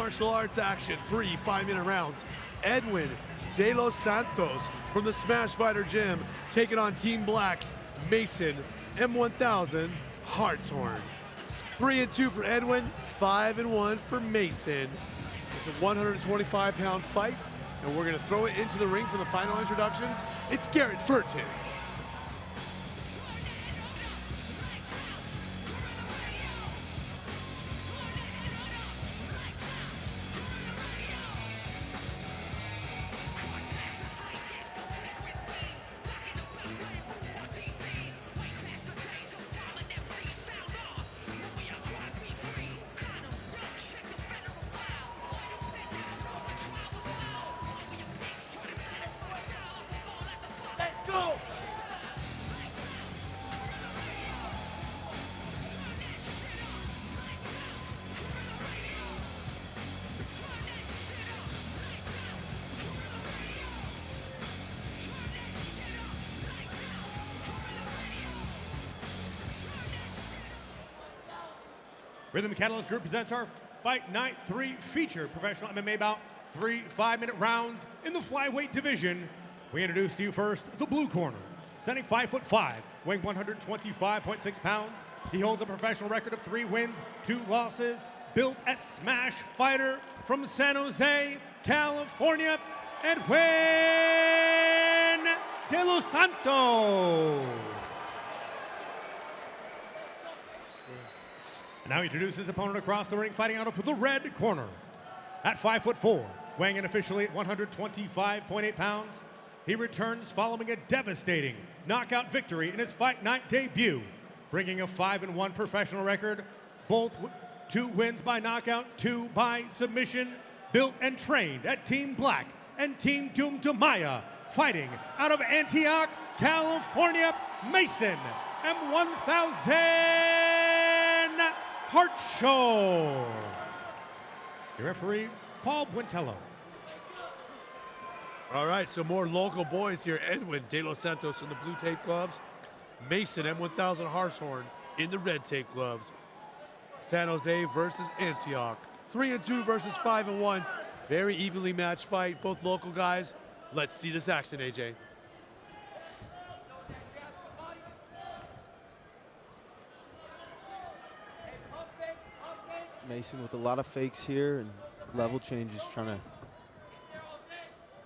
martial arts action, 3 5-minute rounds. Edwin de los Santos from the Smash Fighter Gym taking on Team Black's Mason M1000 Hartshorn. 3-2 for Edwin, 5-1 for Mason. It's a 125-pound fight, and we're going to throw it into the ring for the final introductions. It's Garrett Furton. Rhythm Catalyst Group presents our Fight Night 3 feature professional MMA bout, 3 5-minute rounds in the flyweight division. We introduce to you first the blue corner, standing 5'5", weighing 125.6 pounds. He holds a professional record of 3 wins, 2 losses, built at Smash Fighter from San Jose, California, Edwin de los Santos. And now he introduces his opponent across the ring, fighting out of the red corner. At 5'4", weighing in officially at 125.8 pounds, he returns following a devastating knockout victory in his Fight Night debut, bringing a 5-1 professional record, both 2 wins by knockout, 2 by submission, built and trained at Team Black and Team Doom Demaya, fighting out of Antioch, California, Mason M1000 Hartshorn. Your referee, Paul Buentello. All right, so more local boys here. Edwin de los Santos in the blue tape gloves. Mason M1000 Hartshorn in the red tape gloves. San Jose versus Antioch. 3-2 versus 5-1. Very evenly matched fight, both local guys. Let's see this action, AJ. Mason with a lot of fakes here and level changes,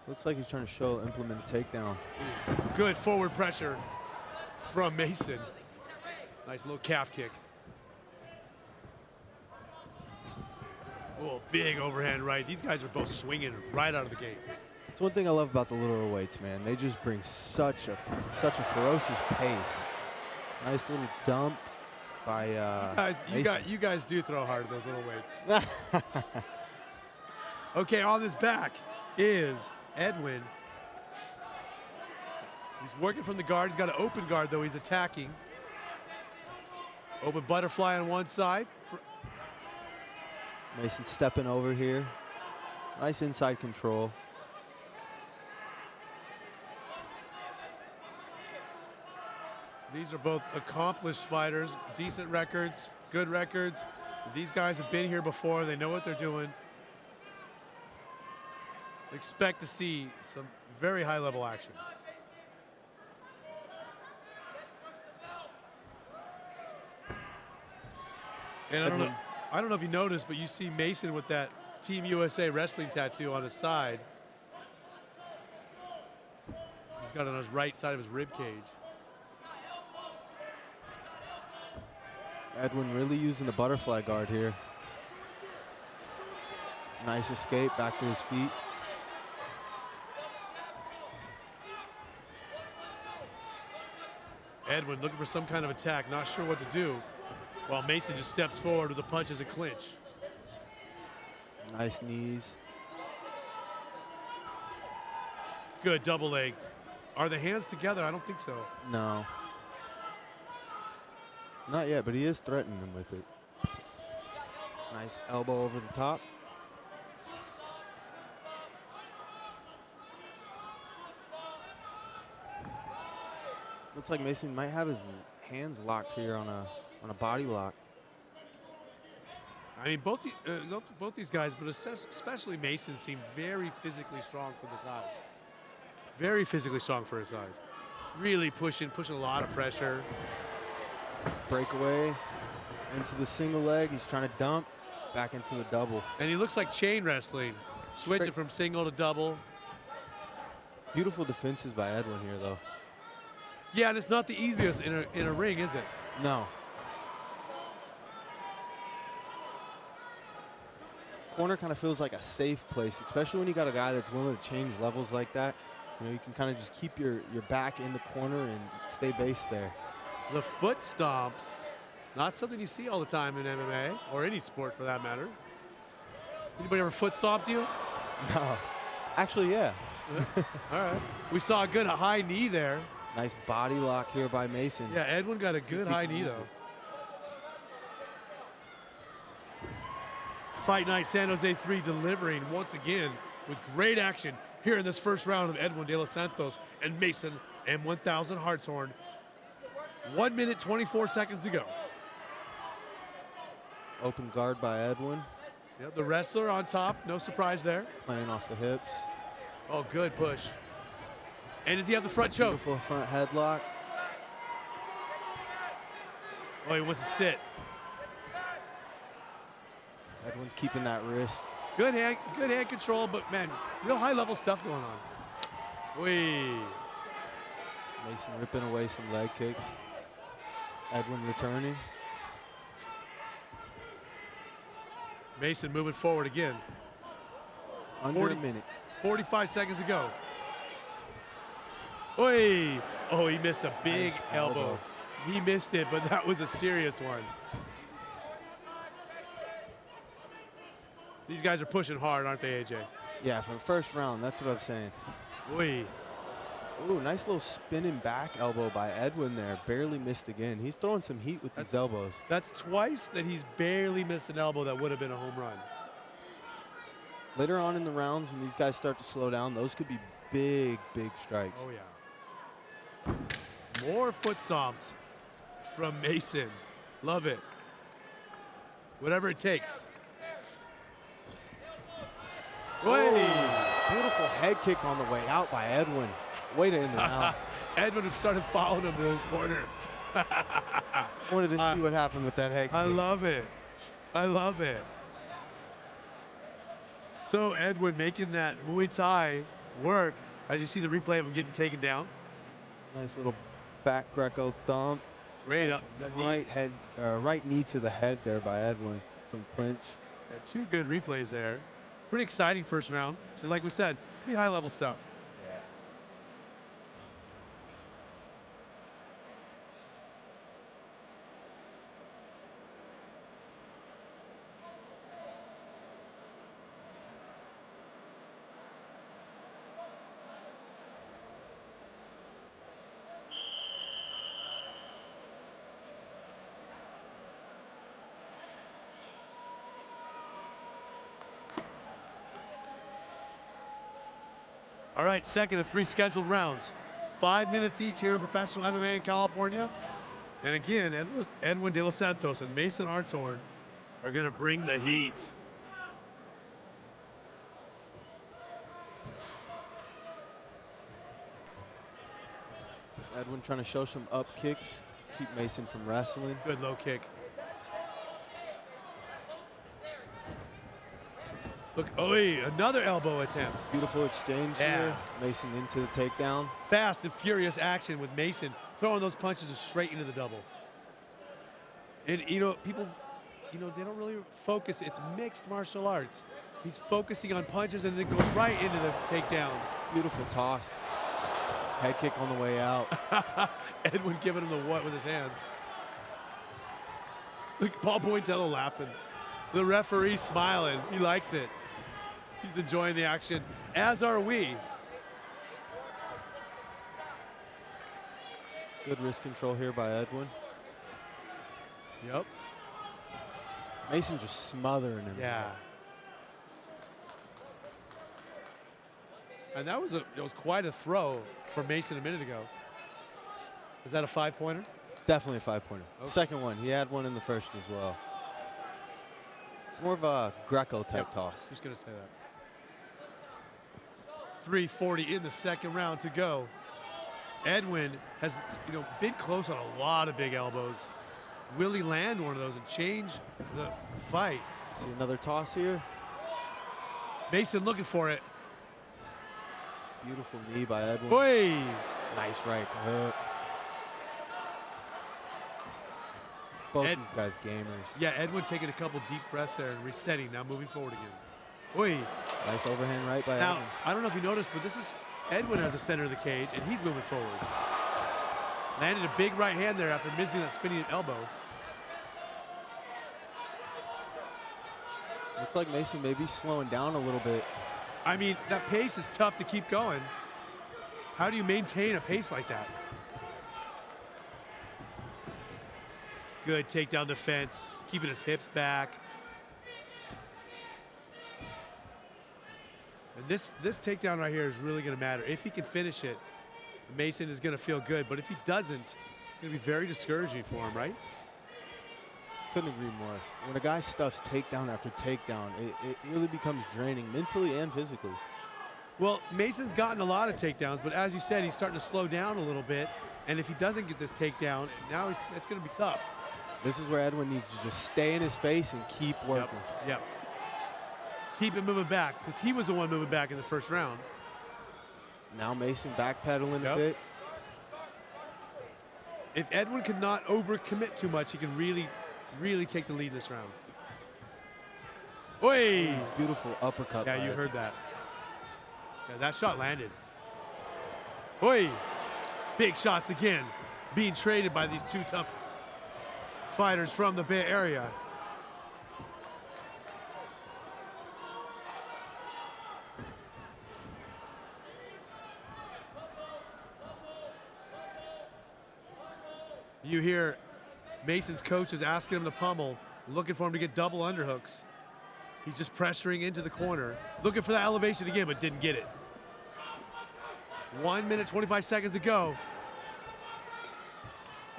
looks like he's trying to implement a takedown. Good forward pressure from Mason. Nice little calf kick. Oh, big overhand right. These guys are both swinging right out of the gate. It's one thing I love about the littler weights, man. They just bring such a ferocious pace. Nice little dump by you guys do throw hard at those little weights. Okay, on his back is Edwin. He's working from the guard. He's got an open guard, though. He's attacking. Open butterfly on one side. Mason stepping over here. Nice inside control. These are both accomplished fighters, decent records, good records. These guys have been here before. They know what they're doing. Expect to see some very high-level action. And I don't know if you noticed, but you see Mason with that Team USA wrestling tattoo on his side. He's got it on his right side of his rib cage. Edwin really using the butterfly guard here. Nice escape back to his feet. Edwin looking for some kind of attack, not sure what to do, while Mason just steps forward with a punch as a clinch. Nice knees. Good double leg. Are the hands together? I don't think so. No. Not yet, but he is threatening him with it. Nice elbow over the top. Looks like Mason might have his hands locked here on a body lock. I mean, both these guys, but especially Mason, seem very physically strong for the size. Very physically strong for his size. Really pushing a lot of pressure. Breakaway into the single leg. He's trying to dump back into the double. And he looks like chain wrestling. Switching from single to double. Beautiful defenses by Edwin here, though. Yeah, and it's not the easiest in a ring, is it? No. Corner kind of feels like a safe place, especially when you got a guy that's willing to change levels like that. You know, you can kind of just keep your back in the corner and stay based there. The foot stomps, not something you see all the time in MMA or any sport for that matter. Anybody ever foot stomped you? No. Actually, yeah. All right. We saw a good high knee there. Nice body lock here by Mason. Yeah, Edwin got a good high knee, though. Fight Night San Jose 3 delivering once again with great action here in this first round of Edwin de los Santos and Mason M1000 Hartshorn. 1 minute, 24 seconds to go. Open guard by Edwin. Yep, the wrestler on top, no surprise there. Playing off the hips. Oh, good push. And does he have the front choke? Beautiful front headlock. Oh, he wants to sit. Edwin's keeping that wrist. Good hand control, but man, real high level stuff going on. Whee. Mason ripping away some leg kicks. Edwin returning. Mason moving forward again. Under a minute. 45 seconds to go. Oi! Oh, he missed a big Nice elbow. He missed it, but that was a serious one. These guys are pushing hard, aren't they, AJ? Yeah, for the first round, that's what I'm saying. Oi. Ooh, nice little spinning back elbow by Edwin there. Barely missed again. He's throwing some heat with these elbows. That's twice that he's barely missed an elbow that would have been a home run. Later on in the rounds, when these guys start to slow down, those could be big, big strikes. Oh, yeah. More foot stomps from Mason. Love it. Whatever it takes. Beautiful head kick on the way out by Edwin. Way to end the round. Edwin started following him to his corner. Wanted to see what happened with that head kick. I love it. I love it. So Edwin making that Muay Thai work as you see the replay of him getting taken down. Nice little back Greco thump. Right up. Right knee to the head there by Edwin from clinch. Yeah, two good replays there. Pretty exciting first round. So like we said, pretty high level stuff. All right, second of 3 scheduled rounds. 5 minutes each here in professional MMA in California. And again, Edwin de los Santos and Mason Hartshorn are going to bring the heat. Edwin trying to show some up kicks, keep Mason from wrestling. Good low kick. Look, another elbow attempt. Beautiful exchange here. Mason into the takedown. Fast and furious action with Mason throwing those punches straight into the double. And, people, they don't really focus. It's mixed martial arts. He's focusing on punches and then going right into the takedowns. Beautiful toss. Head kick on the way out. Edwin giving him the what with his hands. Look, Paul Pointello laughing. The referee smiling. He likes it. He's enjoying the action, as are we. Good wrist control here by Edwin. Yep. Mason just smothering him. Yeah. And that was quite a throw for Mason a minute ago. Is that a 5-pointer? Definitely a 5-pointer. Okay. Second one. He had one in the first as well. It's more of a Greco type toss. Just gonna say that. 3:40 in the second round to go. Edwin has, been close on a lot of big elbows. Will he land one of those and change the fight? See another toss here. Mason looking for it. Beautiful knee by Edwin. Boy! Nice right hook. Both these guys gamers. Yeah, Edwin taking a couple deep breaths there and resetting. Now moving forward again. Boy! Nice overhand right by Now, Edwin. I don't know if you noticed, but this is Edwin as the center of the cage, and he's moving forward. Landed a big right hand there after missing that spinning elbow. Looks like Mason may be slowing down a little bit. I mean, that pace is tough to keep going. How do you maintain a pace like that? Good takedown defense, keeping his hips back. And this takedown right here is really going to matter. If he can finish it, Mason is going to feel good. But if he doesn't, it's going to be very discouraging for him, right? Couldn't agree more. When a guy stuffs takedown after takedown, it really becomes draining mentally and physically. Well, Mason's gotten a lot of takedowns, but as you said, he's starting to slow down a little bit. And if he doesn't get this takedown, now it's going to be tough. This is where Edwin needs to just stay in his face and keep working. Yep. Keep it moving back, because he was the one moving back in the first round. Now Mason backpedaling a bit. If Edwin cannot overcommit too much, he can really take the lead this round. Oi! Beautiful uppercut. Yeah, you heard that. Yeah, that shot landed. Oi! Big shots again, being traded by these two tough fighters from the Bay Area. You hear Mason's coach is asking him to pummel, looking for him to get double underhooks. He's just pressuring into the corner, looking for that elevation again, but didn't get it. 1 minute, 25 seconds to go.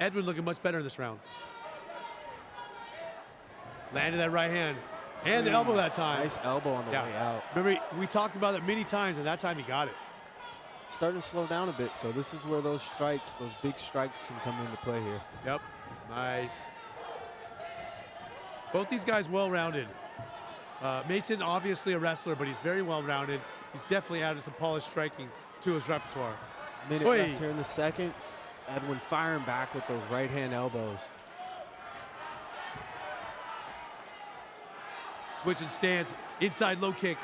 Edwin looking much better in this round. Landed that right hand and the elbow that time. Nice elbow on the way out. Remember, we talked about it many times, and that time he got it. Starting to slow down a bit, so this is where those strikes, those big strikes can come into play here. Yep, nice. Both these guys well-rounded. Mason, obviously a wrestler, but he's very well-rounded. He's definitely added some polished striking to his repertoire. Minute left here in the second. Edwin firing back with those right-hand elbows. Switching stance, inside low kick.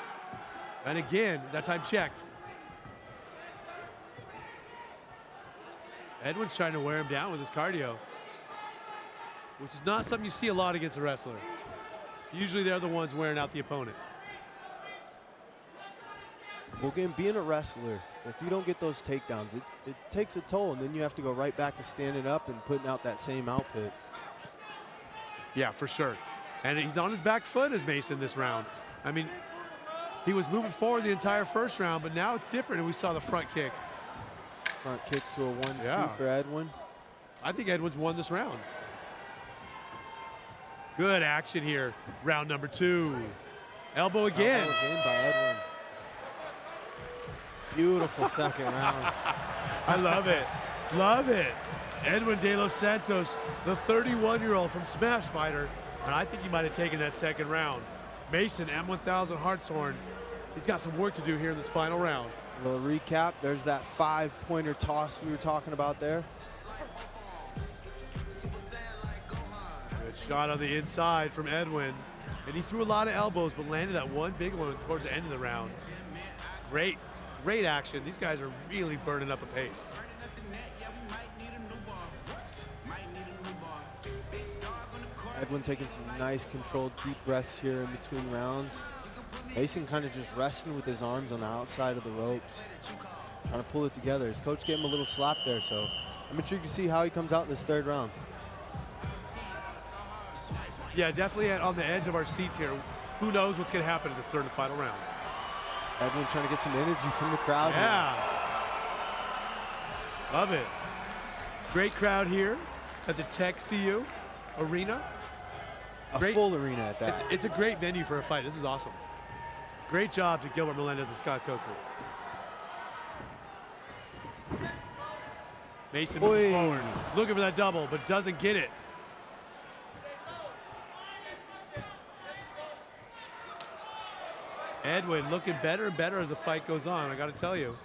And again, that time checked. Edwin's trying to wear him down with his cardio, which is not something you see a lot against a wrestler. Usually they're the ones wearing out the opponent. Well, again, being a wrestler, if you don't get those takedowns, it takes a toll, and then you have to go right back to standing up and putting out that same output. Yeah, for sure. And he's on his back foot as Mason this round. I mean, he was moving forward the entire first round, but now it's different, and we saw the front kick. Front kick to a 1-2 for Edwin. I think Edwin's won this round. Good action here. Round number 2. Elbow again. Elbow again by Edwin. Beautiful second round. I love it. Love it. Edwin De Los Santos, the 31-year-old from Smash Fighter. And I think he might have taken that second round. Mason, M1000 Hartshorn. He's got some work to do here in this final round. A little recap, there's that 5-pointer toss we were talking about there. Good shot on the inside from Edwin. And he threw a lot of elbows, but landed that one big one towards the end of the round. Great action. These guys are really burning up a pace. Edwin taking some nice controlled deep breaths here in between rounds. Mason kind of just resting with his arms on the outside of the ropes, trying to pull it together. His coach gave him a little slap there, so I'm intrigued to see how he comes out in this third round. Yeah, definitely on the edge of our seats here. Who knows what's going to happen in this third and final round. Edwin trying to get some energy from the crowd. Yeah. Love it. Great crowd here at the Tech CU Arena. A full arena at that. It's a great venue for a fight. This is awesome. Great job to Gilbert Melendez and Scott Coker. Mason moving forward, looking for that double, but doesn't get it. Edwin looking better and better as the fight goes on, I got to tell you.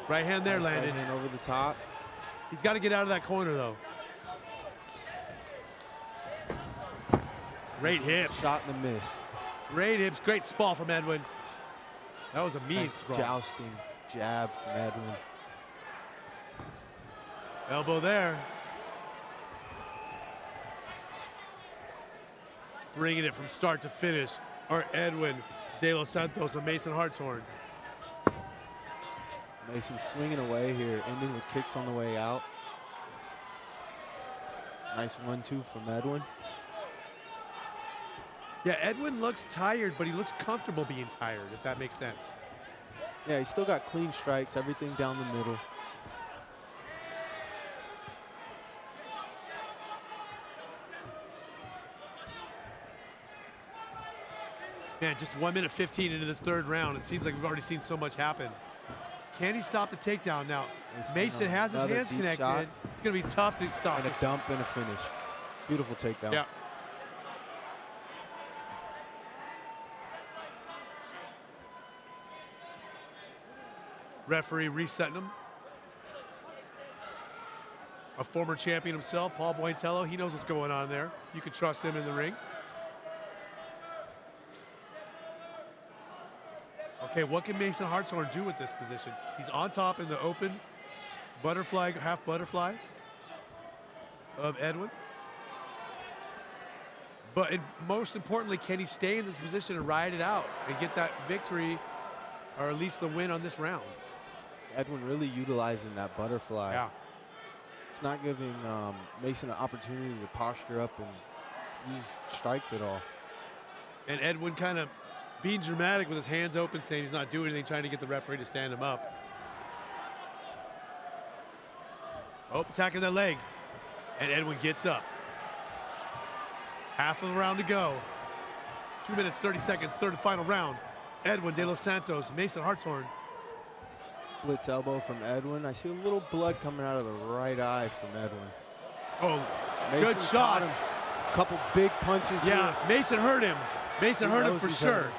Right hand there landed. Right hand over the top. He's got to get out of that corner, though. Great hips. Shot and a miss. Great hips, great sprawl from Edwin. That was a mean Nice sprawl. jousting jab from Edwin. Elbow there. Bringing it from start to finish are Edwin De Los Santos and Mason Hartshorn. Mason swinging away here, ending with kicks on the way out. Nice 1-2 from Edwin. Yeah, Edwin looks tired, but he looks comfortable being tired, if that makes sense. Yeah, he's still got clean strikes, everything down the middle. Man, just 1 minute 15 into this third round. It seems like we've already seen so much happen. Can he stop the takedown now? Mason has his hands connected. Shot. It's going to be tough to stop. And a dump and a finish. Beautiful takedown. Yeah. Referee resetting him. A former champion himself, Paul Bointello. He knows what's going on there. You can trust him in the ring. Okay, what can Mason Hartshorn do with this position? He's on top in the open butterfly, half butterfly of Edwin. But most importantly, can he stay in this position and ride it out and get that victory or at least the win on this round? Edwin really utilizing that butterfly. Yeah. It's not giving Mason an opportunity to posture up and use strikes at all. And Edwin kind of being dramatic with his hands open, saying he's not doing anything, trying to get the referee to stand him up. Oh, attacking that leg. And Edwin gets up. Half of the round to go. 2 minutes, 30 seconds, third and final round. Edwin De Los Santos, Mason Hartshorn. Blitz elbow from Edwin. I see a little blood coming out of the right eye from Edwin. Oh, Mason good shots. A couple big punches Yeah, here. Mason hurt him. Mason hurt him for he's sure. hurt.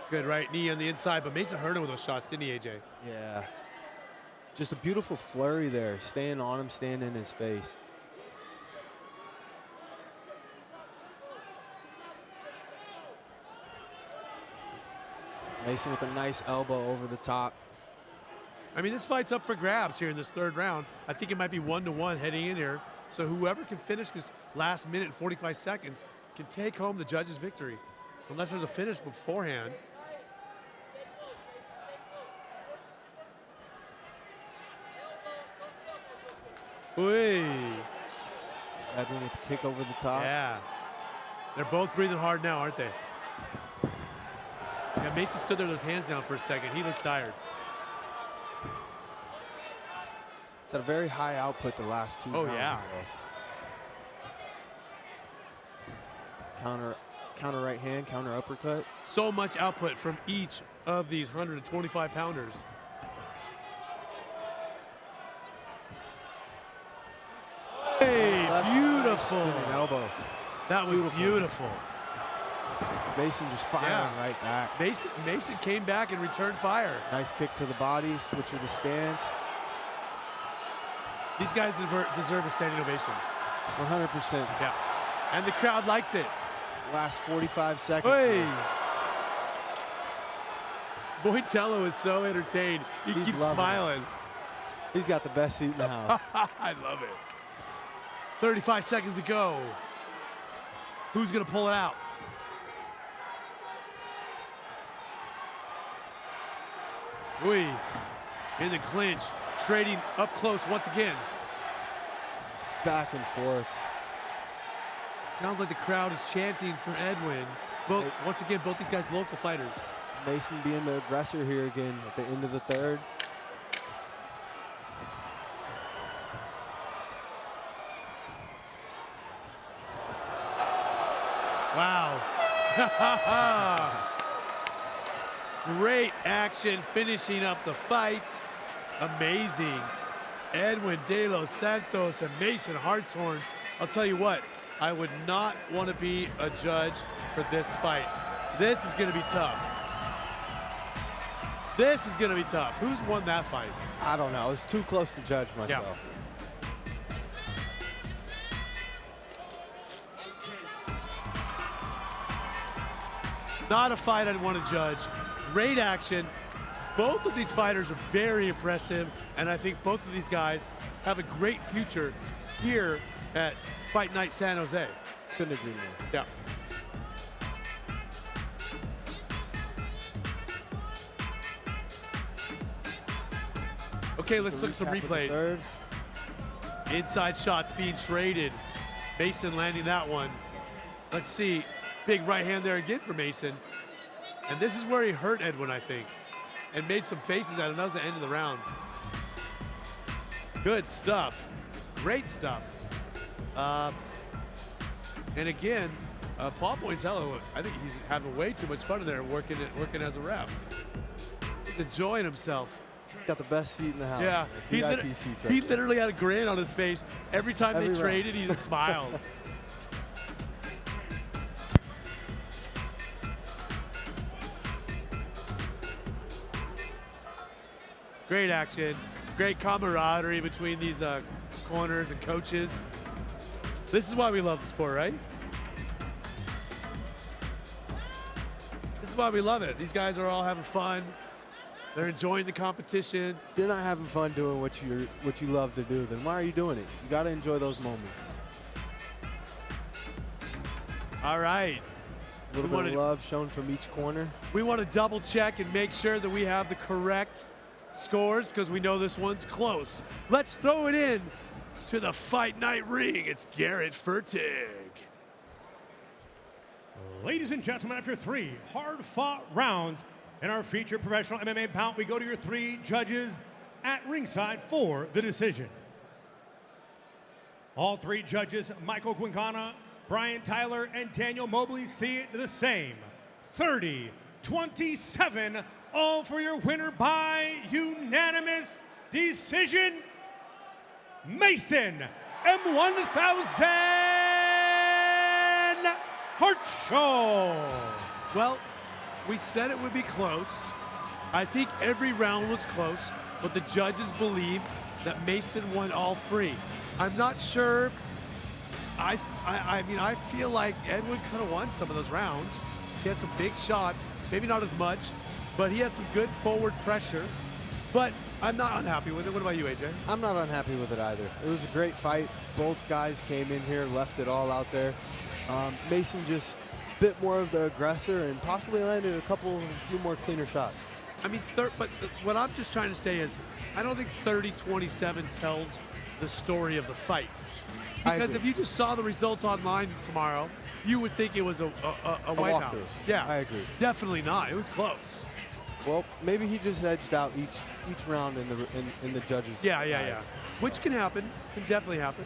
Good right knee on the inside, but Mason hurt him with those shots, didn't he, AJ? Yeah. Just a beautiful flurry there. Staying on him, staying in his face. Mason with a nice elbow over the top. I mean, this fight's up for grabs here in this third round. I think it might be 1-1 heading in here. So whoever can finish this last minute and 45 seconds can take home the judge's victory, unless there's a finish beforehand. Oy. Edwin with the kick over the top. Yeah. They're both breathing hard now, aren't they? Yeah, Mason stood there with his hands down for a second. He looks tired. It's at a very high output the last two rounds. Yeah. Counter right hand, counter uppercut. So much output from each of these 125 pounders. Hey, Left beautiful. spinning elbow. That was beautiful. Mason just firing right back. Mason came back and returned fire. Nice kick to the body, switch of the stance. These guys deserve a standing ovation. 100%. Yeah. And the crowd likes it. Last 45 seconds. Hey. Bointello is so entertained. He keeps smiling. He's got the best seat in the house. I love it. 35 seconds to go. Who's going to pull it out? Oy. In the clinch. Trading up close once again. Back and forth. Sounds like the crowd is chanting for Edwin. Once again, both these guys local fighters. Mason being the aggressor here again at the end of the third. Great action finishing up the fight. Amazing. Edwin De Los Santos and Mason Hartshorn. I'll tell you what, I would not want to be a judge for this fight. This is going to be tough. This is going to be tough. Who's won that fight? I don't know. I was too close to judge myself. Not a fight I'd want to judge. Great action. Both of these fighters are very impressive, and I think both of these guys have a great future here at Fight Night San Jose. Couldn't agree more. Yeah. Okay, let's look at some replays. Inside shots being traded. Mason landing that one. Let's see. Big right hand there again for Mason. And this is where he hurt Edwin, I think, and made some faces at him. That was the end of the round. Good stuff. Great stuff. And again, Paul Pointello, I think he's having way too much fun in there working as a ref. He's enjoying himself. He's got the best seat in the house. Yeah, VIP seats right he there. literally had a grin on his face. Every time they traded, he just smiled. Great action, great camaraderie between these corners and coaches. This is why we love the sport, right? This is why we love it. These guys are all having fun. They're enjoying the competition. If you're not having fun doing what you love to do, then why are you doing it? You got to enjoy those moments. All right. A little bit of love shown from each corner. We want to double check and make sure that we have the correct scores because we know this one's close. Let's throw it in to the Fight Night ring. It's Garrett Fertig. Ladies and gentlemen, after 3 hard-fought rounds in our featured professional MMA bout, we go to your 3 judges at ringside for the decision. All 3 judges, Michael Quincana, Brian Tyler, and Daniel Mobley, see it the same. 30-27, all for your winner by unanimous decision, Mason M1000 Hartshorn. Well, we said it would be close. I think every round was close, but the judges believed that Mason won all 3. I'm not sure. I mean, I feel like Edwin could have won some of those rounds. He had some big shots, maybe not as much, but he had some good forward pressure. But I'm not unhappy with it. What about you, AJ? I'm not unhappy with it either. It was a great fight. Both guys came in here, left it all out there. Mason just a bit more of the aggressor and possibly landed a few more cleaner shots. I mean, but what I'm just trying to say is I don't think 30-27 tells the story of the fight. Because if you just saw the results online tomorrow, you would think it was a wipeout. Yeah, I agree. Definitely not. It was close. Well, maybe he just edged out each round in the judges' eyes. Which can happen. Can definitely happen.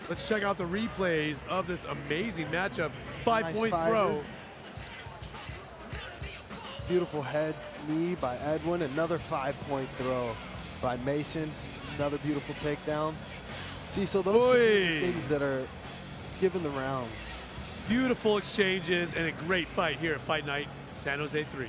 Let's check out the replays of this amazing matchup. 5-point throw. Beautiful head knee by Edwin. Another 5-point throw by Mason. Another beautiful takedown. See, so those are the things that are given the rounds. Beautiful exchanges and a great fight here at Fight Night San Jose 3.